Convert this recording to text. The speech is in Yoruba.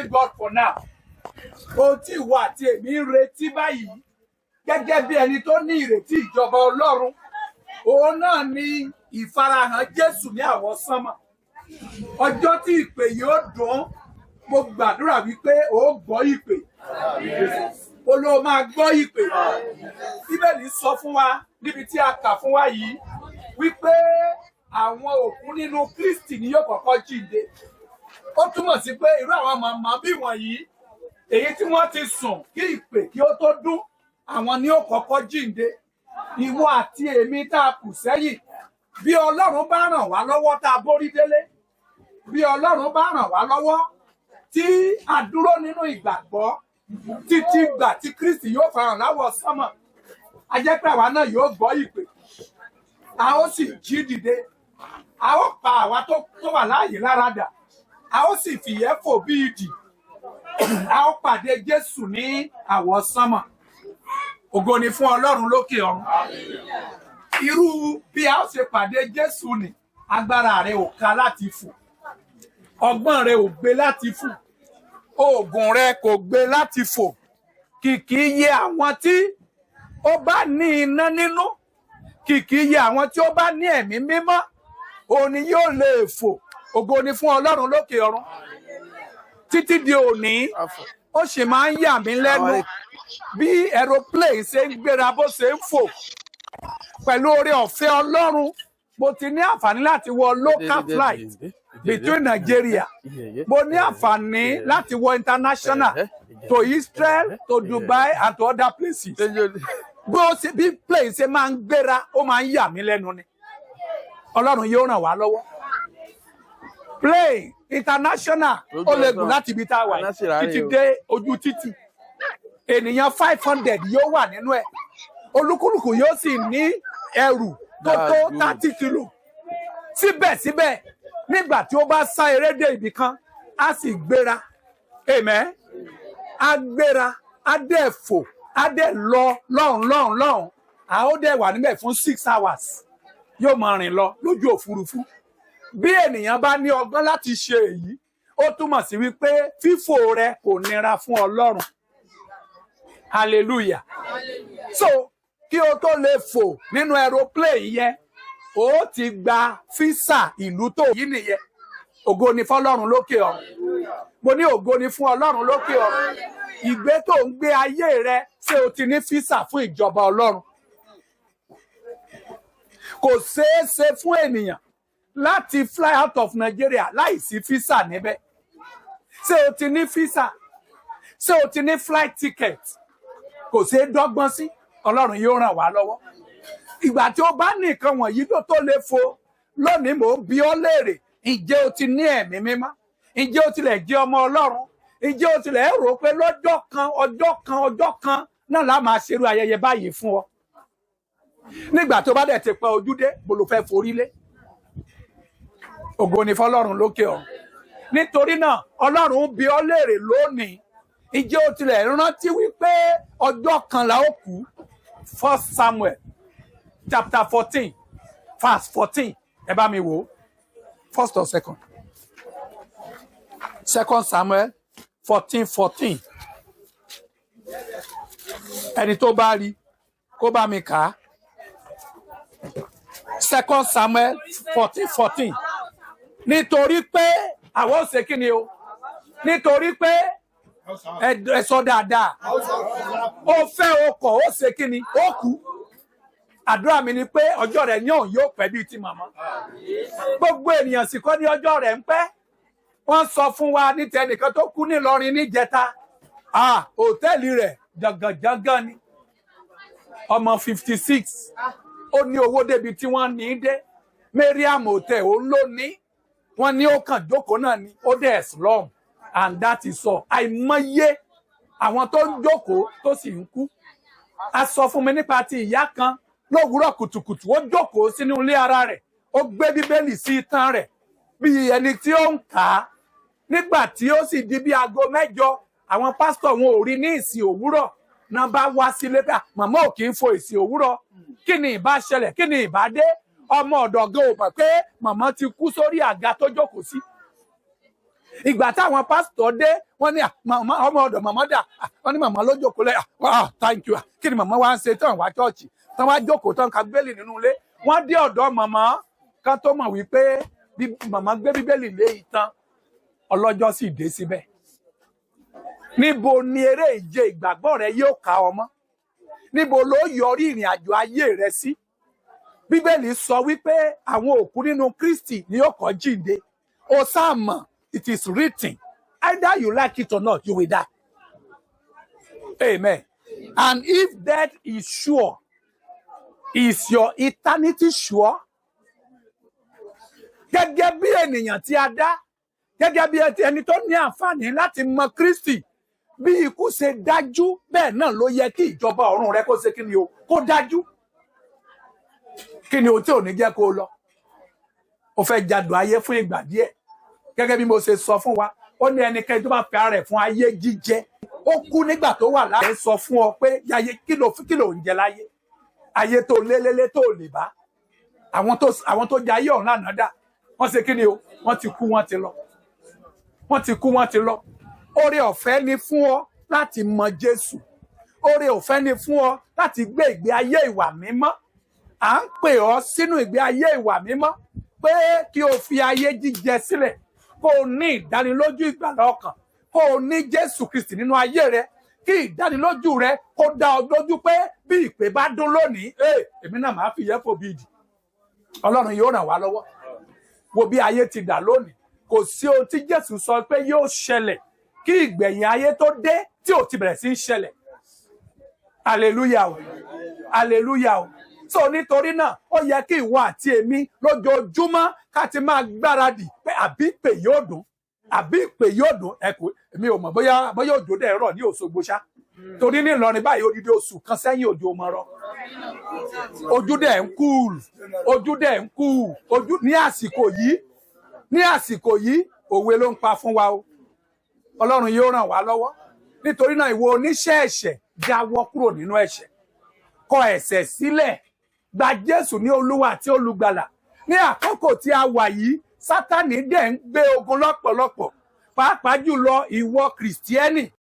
God for now. Ohun tí ìwọ àti èmi ń retí báyìí gẹ́gẹ́ bí ẹni tó ní ìrètí ìjọba Ọlọ́run, òun náà ni ìfarahàn Jésù ní àwọsánmọ̀. Ọjọ́ tí ìpè yóò dùn, mo gbàdúrà wípé ó gbọ́ ìpè. Olóò máa gbọ́ ìpè. Bíbélì sọ fún wa níbi tí a kà fún wa yìí wípé àwọn òkú nínú Kristi ni yóò kọ́kọ́ jíǹde. Ó túmọ̀ sí pé irú àwọn màmá bí wọ̀nyí, èyí tí wọ́n ti sùn kí ìpè kí ó tó dún, àwọn ni ó kọ́kọ́ jíǹde. Ìwọ àti èmi tá a kù sẹ́yìn, bí Ọlọ́run bá ràn wá lọ́wọ́ tá a borí délé, bí Ọlọ́run bá ràn wá lọ́wọ́ tí a dúró nínú ìgbàgbọ́ títí gbà tí Kristi yóò farahàn láwọsánmọ̀, a jẹ́ pé àwa náà yóò gbọ́ ìpè, a ó sì jí dìde, a ó pa àwa tó wà láàyè láradà, a ó sì fìyẹ́ fò bí idì, a ó pàdé Jésù ní àwọsánmọ̀. Ògo ni fún Ọlọ́run lókè ọ̀run. Irú bí a ó ṣe pàdé Jésù ni agbára rẹ ò ká láti fò, ọgbọ́n rẹ ò gbé láti fò, oògùn rẹ kò gbé láti fò. Kìkì iye àwọn tí ó bá ní iná nínú, kìkì iye àwọn tí ó bá ní ẹ̀mí mímọ́, òun ni yóò lè fò. Ògo ni fún Ọlọ́run lókè ọ̀run. Títí di òní, ó sì máa ń yà mí lẹ́nu bí aeroplane ṣe ń gbéra bó ṣe ń fò. Pẹ̀lú oore ọ̀fẹ́ Ọlọ́run, mo ti ní àǹfààní láti wọ local flight between Nigeria. Mo ní àǹfààní láti wọ international to Israel, to Dubai and to other places. Bí plane ṣe máa ń gbéra, ó máa ń yà mí lẹ́nu ni. Ọlọ́run yóò ràn wá lọ́wọ́. Plane international ó lè gùn láti ibi tá a wà títí dé ojú títì. Ènìyàn 500 yóò wà nínú ẹ̀. Olúkúlùkù yóò sì ní ẹrù tó tó 30 kilo. Síbẹ̀síbẹ̀, nígbà tí ó bá sá eré dé ibì kan, á sì gbéra. Amen. Á gbéra, á dẹ̀ fò, á dẹ̀ lọ lọ́hùn. A ó dẹ̀ wà níbẹ̀ fún 6 hours. Yóò máa rìn lọ lójú òfurufú. Bí ènìyàn bá ní ọgbọ́n láti ṣe èyí, ó túmọ̀ sí wípé fífò rẹ kò nira fún Ọlọ́run. Hallelujah. So, kí o tó lè fò nínú aeroplane yẹn, ó ti gba físà ìlú tó yí nìyẹn. Ògo ni fún Ọlọ́run lókè ọ̀run. Mo ní ògo ni fún Ọlọ́run lókè ọ̀run. Ìgbé tó ń gbé ayé rẹ, ṣé o ti ní físà fún ìjọba Ọlọ́run? Kò ṣeé ṣe fún ènìyàn láti fly out of Nigeria láìsí físà níbẹ̀. Ṣé o ti ní físà? Ṣé o ti ní flight ticket? Kò ṣeé dọ́gbọ́n sí. Ọlọ́run yóò ràn wá lọ́wọ́. Ìgbà tí ó bá ní nǹkan wọ̀nyí tó lè fò, lónìí mò ń bi ọ́ léèrè, ǹjẹ́ o ti ní ẹ̀mí mímọ́? Ǹjẹ́ o tilẹ̀ jẹ́ ọmọ Ọlọ́run? Ǹjẹ́ o tilẹ̀ rò pé ọjọ́ kan náà la máa ṣerú ayẹyẹ báyìí fún ọ? Nígbà tó bá dẹ̀ ti pa ojú dé, bó ló fẹ́ forí lé? Ògo ni fọ́lọ́run lókè ọ̀run. Nítorí náà, Ọlọ́run bi ọ́ léèrè lónìí, ǹjẹ́ o tilẹ̀ rántí wípé ọjọ́ kan la ó kú? 1 Samuel chapter 14 verse 14. Ẹ bá mi wò. First or second? 2 Samuel 14:14. Ẹni tó bá rí kó bá mi kà á. 2 Samuel 14:14. Nítorí pé àwọn ṣe kí ni o? Nítorí pé ẹ sọ dáadáa. Ó fẹ́ ọkọ̀, ó ṣe kí ni? Ó kú. Àdúrà mi ni pé ọjọ́ rẹ̀ yóò pẹ́ bíi ti màmá. Gbogbo ènìyàn sì kọ́ ní ọjọ́ rẹ̀ ń pẹ́. Wọ́n sọ fún wa ní tẹnìkan tó kú ní Ìlọrin níjẹta. Hòtẹ́ẹ̀lì rẹ̀ jàngànjàngàn ni. Ọmọ 56. Ó ní owó débi tí wọ́n ní dé. Mariam Hotel òun ló ní. Wọ́n ní ó kàn jókòó náà ni. Ó dẹ̀ slum. And that is all. Àìmọye àwọn tó ń jókòó tó sì ń kú. a sọ fún mi nípa ti ìyá kan lówùúrọ̀ kùtùkùtù ó jókòó sínú ilé ara rẹ̀ ó gbé bíbélì sí itan rẹ̀ bí ẹni tí ó ń kà á nígbà tí ó sì di bí aago 9 àwọn pásítọ̀ wọn ò rí ní ìsìn òwúrọ̀ náà bá wá sílé pé màmá ò kì í fo ìsìn òwúrọ̀ kí ni ìbá ṣẹlẹ̀ kí ni ìbá dé ọmọ ọ̀dọ̀ gan ò mọ̀ pé màmá ti kú sórí àga tó jókòó sí. Ìgbà táwọn pásítọ̀ dé wọ́n ní ọmọ ọ̀dọ̀ màmá dà wọ́n ní màmá ló jókòó lẹ́yà thank you kí ni màmá wá ń ṣe tán wá chọ́ọ̀chì tán wá jókòó tán ka bíbélì nínú ilé wọ́n dé ọ̀dọ̀ màmá kan tó mọ̀ wípé màmá gbé bíbélì lé ìtàn ọlọ́jọ́ sì dé síbẹ̀. Níbo ni eré ìje ìgbàgbọ́ rẹ yóò ká ọmọ? Níbo ló yọrí ìrìn àjò ayé rẹ sí? Bíbélì sọ wípé àwọn òkú nínú Kristi ni yóò kọ́ jíǹde. Ó sáà mọ̀, it is written, either you like it or not, you will die. Amen. And if death is sure, is your eternity sure? Gẹ́gẹ́ bí ènìyàn tí a dá, gẹ́gẹ́ bí ẹni tó ní àǹfààní láti mọ Kristi, bí ikú ṣe dájú bẹ́ẹ̀ náà ló yẹ kí ìjọba ọ̀run rẹ kó ṣe kí ni o kó dájú. Kí ni o tí ò ní jẹ́ kó lọ? O fẹ́ jadùn ayé fún ìgbà díẹ̀. Gẹ́gẹ́ bí mo ṣe sọ fún wa, ó ní ẹnikẹ́ni tó bá fi ara rẹ̀ fún ayé jíjẹ. Ó kú nígbà tó wà láyé sọ fún ọ pé ayé kí ló ń jẹ láyé? Ayé tó lélélé tó lè bá. Àwọn tó jẹ ayé ọ̀hún lánàá dà. Wọ́n ṣe kí ni o? Wọ́n ti kú, wọ́n ti lọ. Wọ́n ti kú, wọ́n ti lọ. Oore ọ̀fẹ́ ni fún ọ láti mọ Jésù. Oore ọ̀fẹ́ ni fún ọ láti gbé ìgbé ayé ìwà mímọ́. À ń pè ọ sínú ìgbé ayé ìwà mímọ́ pé kí o fi ayé jíjẹ sílẹ̀, kó o ní ìdánilójú ìgbàlà ọkàn, kó o ní Jésù Kristi nínú ayé rẹ, kí ìdánilójú rẹ kó dá ọ lójú pé bí ìpè bá dún lónìí, èmi náà máa fi yẹ fò bíìdì. Ọlọ́run yóò ràn wá lọ́wọ́. Wo bí ayé ti dà lónìí. Kò sí ohun tí Jésù sọ pé yóò ṣẹlẹ̀ kí ìgbẹ̀yìn ayé tó dé tí ò ti bẹ̀rẹ̀ sí í ṣẹlẹ̀. Hallelujah o. Hallelujah o. So nítorí náà ó yẹ kí ìwọ àti èmi lójoojúmọ́ ká ti máa gbáradì pé àbí ìpè yóò dùn, àbí ìpè yóò dùn. Èmi ò mọ̀ bóyá òjò dẹ̀ rọ̀ ní Òṣogbo ṣá. Torí ní Ìlọrin báyìí odidi oṣù kan sẹ́yìn òjò mọ́ rọ̀. Ojú dẹ̀ ń kúùl, ojú dẹ̀ ń kúùl, ojú ní àsìkò yìí òwe ló ń pa fún wa o. Ọlọ́run yóò ràn wá lọ́wọ́. Nítorí náà ìwọ oníṣẹ́ ẹ̀ṣẹ̀ jáwọ́ kúrò nínú ẹ̀ṣẹ̀. Kọ ẹ̀ṣẹ̀ sílẹ̀. Gba Jésù ní Olúwa àti Olùgbàlà. Ní àkókò tí a wà yìí, Sátánì dẹ̀ ń gbé ogun lọ́pọ̀lọpọ̀. Pàápàá jùlọ ìwọ Kìrìsìtíẹ́nì